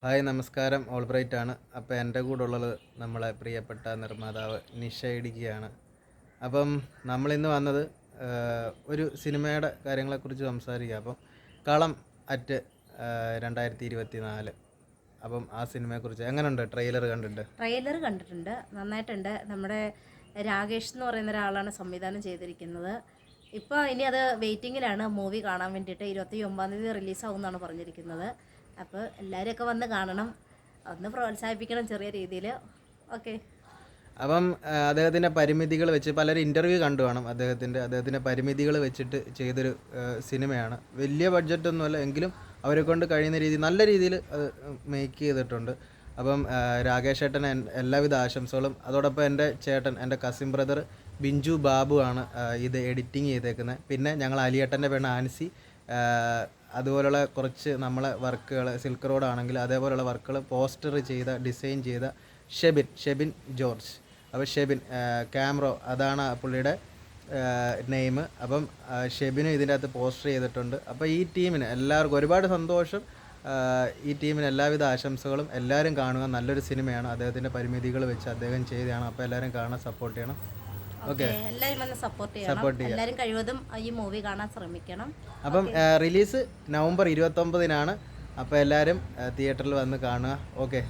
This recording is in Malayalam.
ഹായ് നമസ്കാരം, ഓൾബ്രൈറ്റ് ആണ്. അപ്പോൾ എൻ്റെ കൂടെ ഉള്ളത് നമ്മളെ പ്രിയപ്പെട്ട നിർമ്മാതാവ് നിഷ ഇടുക്കിയാണ്. അപ്പം നമ്മളിന്ന് വന്നത് ഒരു സിനിമയുടെ കാര്യങ്ങളെക്കുറിച്ച് സംസാരിക്കുക. അപ്പം കളം അറ്റ് 2024. അപ്പം ആ സിനിമയെക്കുറിച്ച് എങ്ങനെയുണ്ട്? ട്രെയിലർ കണ്ടിട്ടുണ്ട്, നന്നായിട്ടുണ്ട്. നമ്മുടെ രാകേഷ് എന്ന് പറയുന്ന ഒരാളാണ് സംവിധാനം ചെയ്തിരിക്കുന്നത്. ഇപ്പോൾ ഇനി അത് വെയിറ്റിങ്ങിലാണ് മൂവി കാണാൻ വേണ്ടിയിട്ട്. 29-ാം തീയതി റിലീസാവും എന്നാണ് പറഞ്ഞിരിക്കുന്നത്. അപ്പോൾ എല്ലാവരുമൊക്കെ വന്ന് കാണണം, ഒന്ന് പ്രോത്സാഹിപ്പിക്കണം ചെറിയ രീതിയിൽ. ഓക്കെ. അപ്പം അദ്ദേഹത്തിൻ്റെ പരിമിതികൾ വെച്ച് പലരും ഇൻ്റർവ്യൂ കണ്ടു കാണും. അദ്ദേഹത്തിൻ്റെ പരിമിതികൾ വെച്ചിട്ട് ചെയ്തൊരു സിനിമയാണ്. വലിയ ബഡ്ജറ്റൊന്നുമല്ല, എങ്കിലും അവരെ കൊണ്ട് കഴിയുന്ന രീതിയിൽ നല്ല രീതിയിൽ അത് മേക്ക് ചെയ്തിട്ടുണ്ട്. അപ്പം രാകേഷ് ചേട്ടന് എല്ലാവിധ ആശംസകളും. അതോടൊപ്പം എൻ്റെ ചേട്ടൻ, എൻ്റെ കസിൻ ബ്രദർ ബിഞ്ചു ബാബു ആണ് ഇത് എഡിറ്റിങ് ചെയ്തേക്കുന്നത്. പിന്നെ ഞങ്ങൾ അലിയേട്ടൻ്റെ പെണ്ണ് ആൻസി, അതുപോലുള്ള കുറച്ച് നമ്മളെ വർക്കുകൾ, സിൽക്ക് റോഡ് ആണെങ്കിൽ അതേപോലെയുള്ള വർക്കുകൾ പോസ്റ്റർ ചെയ്ത, ഡിസൈൻ ചെയ്ത ഷെബിൻ ജോർജ്. അപ്പോൾ ഷെബിൻ ക്യാമറോ അതാണ് പുള്ളിയുടെ നെയിം. അപ്പം ഷെബിനും ഇതിൻ്റെ അകത്ത് പോസ്റ്റർ ചെയ്തിട്ടുണ്ട്. അപ്പോൾ ഈ ടീമിന് എല്ലാവർക്കും ഒരുപാട് സന്തോഷം. ഈ ടീമിന് എല്ലാവിധ ആശംസകളും. എല്ലാവരും കാണുക, നല്ലൊരു സിനിമയാണ്. അദ്ദേഹത്തിൻ്റെ പരിമിതികൾ വെച്ച് അദ്ദേഹം ചെയ്തതാണ്. അപ്പോൾ എല്ലാവരും കാണാൻ സപ്പോർട്ട് ചെയ്യണം. ഓക്കെ, എല്ലാവരും വന്ന് സപ്പോർട്ട് ചെയ്യണം. എല്ലാവരും കഴിവതും ഈ മൂവി കാണാൻ ശ്രമിക്കണം. അപ്പം റിലീസ് നവംബർ 29-നാണ്. അപ്പോൾ എല്ലാവരും തിയേറ്ററിൽ വന്ന് കാണുക. ഓക്കെ.